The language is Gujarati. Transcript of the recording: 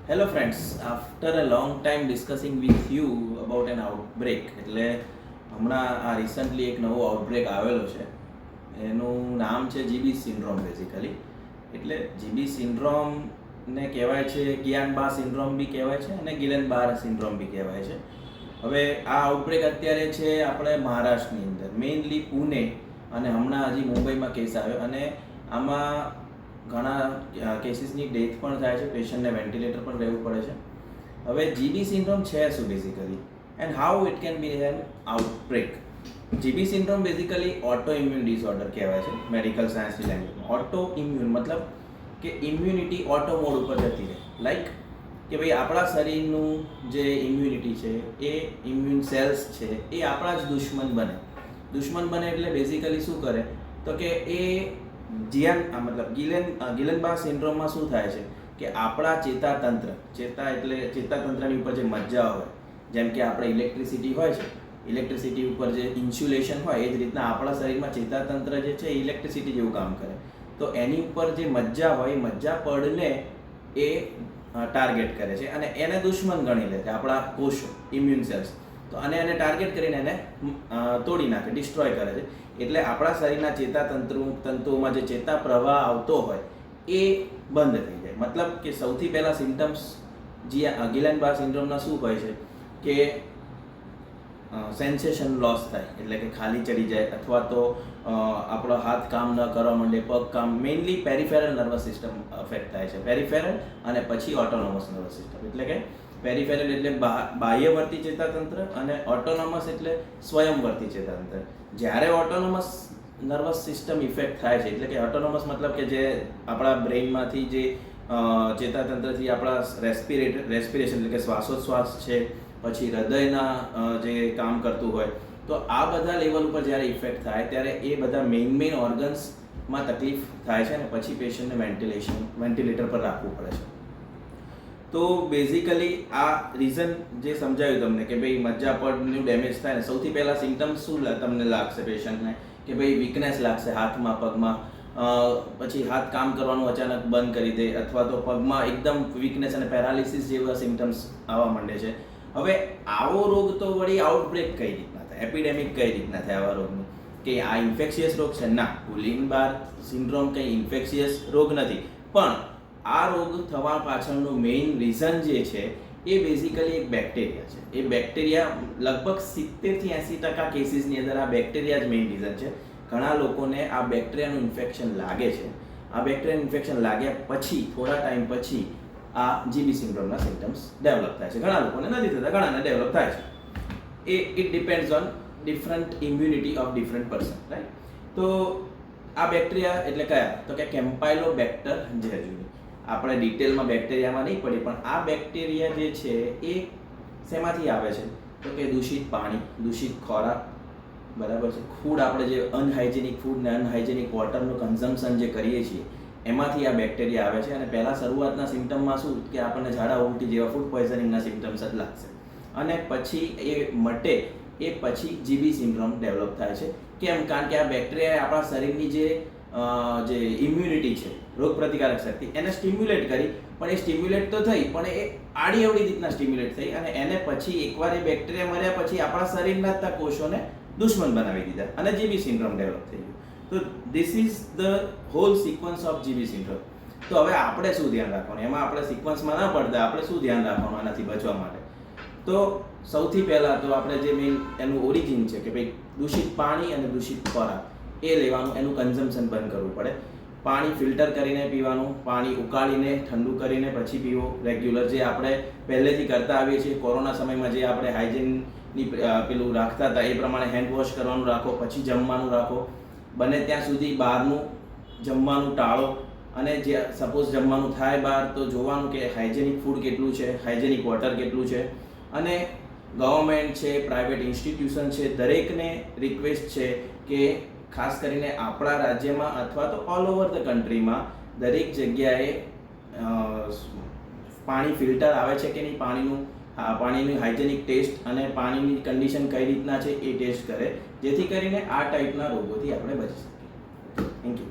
Hello friends, after a long time discussing with you about an outbreak એટલે હમણાં આ રિસન્ટલી એક નવો આઉટબ્રેક આવેલો છે. એનું નામ છે જીબી સિન્ડ્રોમ બેઝિકલી. એટલે જીબી સિન્ડ્રોમને કહેવાય છે ગિયાન-બાર સિન્ડ્રોમ બી કહેવાય છે અને ગિલેન-બાર સિન્ડ્રોમ બી કહેવાય છે. હવે આ આઉટબ્રેક અત્યારે છે આપણે મહારાષ્ટ્રની અંદર, મેઇનલી પુણે, અને હમણાં હજી મુંબઈમાં કેસ આવ્યો અને આમાં ઘણા કેસીસની ડેથ પણ થાય છે, પેશન્ટને વેન્ટિલેટર પણ રહેવું પડે છે. હવે જીબી સિન્ડ્રોમ છે શું basically and how it can be an outbreak. GB syndrome basically autoimmune disorder કહેવાય છે મેડિકલ સાયન્સની લેંગ્વેજમાં. ઓટો ઇમ્યુન મતલબ કે ઇમ્યુનિટી ઓટો મોડ ઉપર જતી રહે. લાઈક કે ભાઈ આપણા શરીરનું જે ઇમ્યુનિટી છે એ ઇમ્યુન સેલ્સ છે એ આપણા જ દુશ્મન બને એટલે બેઝિકલી શું કરે તો કે એ ગિલેન-બાર સિન્ડ્રોમમાં શું થાય છે કે આપણા ચેતાતંત્રની ઉપર જે મજ્જા હોય, જેમ કે આપણે ઇલેક્ટ્રિસિટી હોય છે, ઇલેક્ટ્રિસિટી ઉપર જે ઇન્સ્યુલેશન હોય, એ જ રીતના આપણા શરીરમાં ચેતાતંત્ર જે છે ઇલેક્ટ્રિસિટી જેવું કામ કરે. તો એની ઉપર જે મજ્જા હોય એ મજ્જા પડને એ ટાર્ગેટ કરે છે અને એને દુશ્મન ગણી લે છે આપણા કોષો, ઇમ્યુન સેલ્સ. તો અને એને ટાર્ગેટ કરીને એને તોડી નાખે, ડિસ્ટ્રોય કરે છે. એટલે આપણા શરીરના તંતુઓમાં જે ચેતા પ્રવાહ આવતો હોય એ બંધ થઈ જાય. મતલબ કે સૌથી પહેલાં સિમ્ટમ્સ ગિલેન-બાર સિન્ડ્રોમના શું હોય છે કે સેન્સેશન લોસ થાય, એટલે કે ખાલી ચડી જાય, અથવા તો આપણો હાથ કામ ન કરવા માંડે, પગ કામ, mainly peripheral nervous system affect થાય છે. પેરિફેરલ અને પછી ઓટોનોમસ નર્વસ સિસ્ટમ. એટલે કે પેરિફેરલ એટલે બાહ્યવર્તી ચેતાતંત્ર અને ઓટોનોમસ એટલે સ્વયંવર્તી ચેતાતંત્ર. જ્યારે ઓટોનોમસ નર્વસ સિસ્ટમ ઇફેક્ટ થાય છે, એટલે કે ઓટોનોમસ મતલબ કે જે આપણા બ્રેઇનમાંથી જે ચેતાતંત્રથી આપણા રેસ્પિરેશન એટલે કે શ્વાસોચ્છ્વાસ છે, પછી હૃદયના જે કામ કરતું હોય, તો આ બધા લેવલ ઉપર જ્યારે ઇફેક્ટ થાય ત્યારે એ બધા મેઇન ઓર્ગન્સમાં તકલીફ થાય છે અને પછી પેશન્ટને વેન્ટિલેટર પર રાખવું પડે છે. તો બેઝિકલી આ રીઝન જે સમજાવ્યું તમને કે ભાઈ મજ્જાપડનું ડેમેજ થાય ને સૌથી પહેલાં સિમ્ટમ્સ શું તમને લાગશે પેશન્ટને કે ભાઈ વીકનેસ લાગશે હાથમાં, પગમાં, પછી હાથ કામ કરવાનું અચાનક બંધ કરી દે, અથવા તો પગમાં એકદમ વીકનેસ અને પેરાલિસિસ જેવા સિમ્ટમ્સ આવવા માંડે છે. હવે આવો રોગ તો વળી આઉટબ્રેક કઈ રીતના થાય, એપિડેમિક કઈ રીતના થાય આવા રોગનું, કે આ ઇન્ફેક્શિયસ રોગ છે? ના, ગિલેન-બાર સિન્ડ્રોમ કંઈ ઇન્ફેક્શિયસ રોગ નથી. પણ આ રોગ થવા પાછળનું મેઇન રીઝન જે છે એ બેઝિકલી એક બેક્ટેરિયા છે. એ બેક્ટેરિયા લગભગ 70-80% કેસીસની અંદર આ બેક્ટેરિયા જ મેઇન રીઝન છે. ઘણા લોકોને આ બેક્ટેરિયાનું ઇન્ફેક્શન લાગે છે. આ બેક્ટેરિયાનું ઇન્ફેક્શન લાગ્યા પછી થોડા ટાઈમ પછી આ જીબી સિન્ડ્રોમના સિમ્ટમ્સ ડેવલપ થાય છે. ઘણા લોકોને નથી થતા, ઘણાને ડેવલપ થાય છે. It depends on different immunity of different person, right? તો આ બેક્ટેરિયા એટલે કયા તો કે કેમ્પાઇલોબેક્ટર જેઝુરી. આપણે ડિટેલમાં બેક્ટેરિયામાં નહીં પડી, પણ આ બેક્ટેરિયા જે છે એ શેમાંથી આવે છે તો કે દૂષિત પાણી, દૂષિત ખોરાક, બરાબર છે, ફૂડ, આપણે જે અનહાઇજેનિક ફૂડ ને અનહાઇજેનિક વોટરનું કન્ઝમ્પશન જે કરીએ છીએ એમાંથી આ બેક્ટેરિયા આવે છે. અને પહેલાં શરૂઆતના સિમ્ટમમાં શું કે આપણને ઝાડા ઉલટી જેવા ફૂડ પોઈઝનિંગના સિમ્ટમ્સ જ લાગશે અને પછી એ મટે એ પછી જીબી સિન્ડ્રોમ ડેવલપ થાય છે. કેમ? કારણ કે આ બેક્ટેરિયાએ આપણા શરીરની જે ઇમ્યુનિટી છે, રોગ પ્રતિકારક શક્તિ, એને સ્ટિમ્યુલેટ કરી, પણ એ સ્ટિમ્યુલેટ તો થઈ પણ એ આડી અવળી રીતના સ્ટિમ્યુલેટ થઈ અને એને પછી એકવાર એ બેક્ટેરિયા મર્યા પછી આપણા શરીરના જ કોષોને દુશ્મન બનાવી દીધા અને જીબી સિન્ડ્રોમ ડેવલપ થઈ ગયું. તો this is the whole sequence of GB syndrome. તો હવે આપણે શું ધ્યાન રાખવાનું? એમાં આપણે સિક્વન્સમાં ના પડતા આપણે શું ધ્યાન રાખવાનું આનાથી બચવા માટે? તો સૌથી પહેલાં તો આપણે જે મેઇન એનું ઓરિજિન છે કે ભાઈ દૂષિત પાણી અને દૂષિત ખોરાક એ લેવાનું, એનું કન્ઝમ્પશન બંધ કરવું પડે. પાણી ફિલ્ટર કરીને પીવાનું, પાણી ઉકાળીને ઠંડુ કરીને પછી પીવો રેગ્યુલર, જે આપણે પહેલેથી કરતા આવીએ છીએ. કોરોના સમયમાં જે આપણે હાઇજીનની પેલું રાખતા હતા એ પ્રમાણે હેન્ડ વોશ કરવાનું રાખો, પછી જમવાનું રાખો. બને ત્યાં સુધી બહારનું જમવાનું ટાળો અને જે સપોઝ જમવાનું થાય બહાર તો જોવાનું કે હાઇજેનિક ફૂડ કેટલું છે, હાઇજેનિક વોટર કેટલું છે. અને ગવર્મેન્ટ છે, પ્રાઇવેટ ઇન્સ્ટિટ્યુશન છે, દરેકને રિક્વેસ્ટ છે કે ખાસ કરીને આપણા રાજ્યમાં અથવા તો ઓલ ઓવર ધ કન્ટ્રીમાં દરેક જગ્યાએ પાણી ફિલ્ટર આવે છે કે નહીં, પાણીની હાઇજેનિક ટેસ્ટ અને પાણીની કન્ડિશન કઈ રીતના છે એ ટેસ્ટ કરે, જેથી કરીને આ ટાઈપના રોગોથી આપણે બચી શકીએ. Thank you.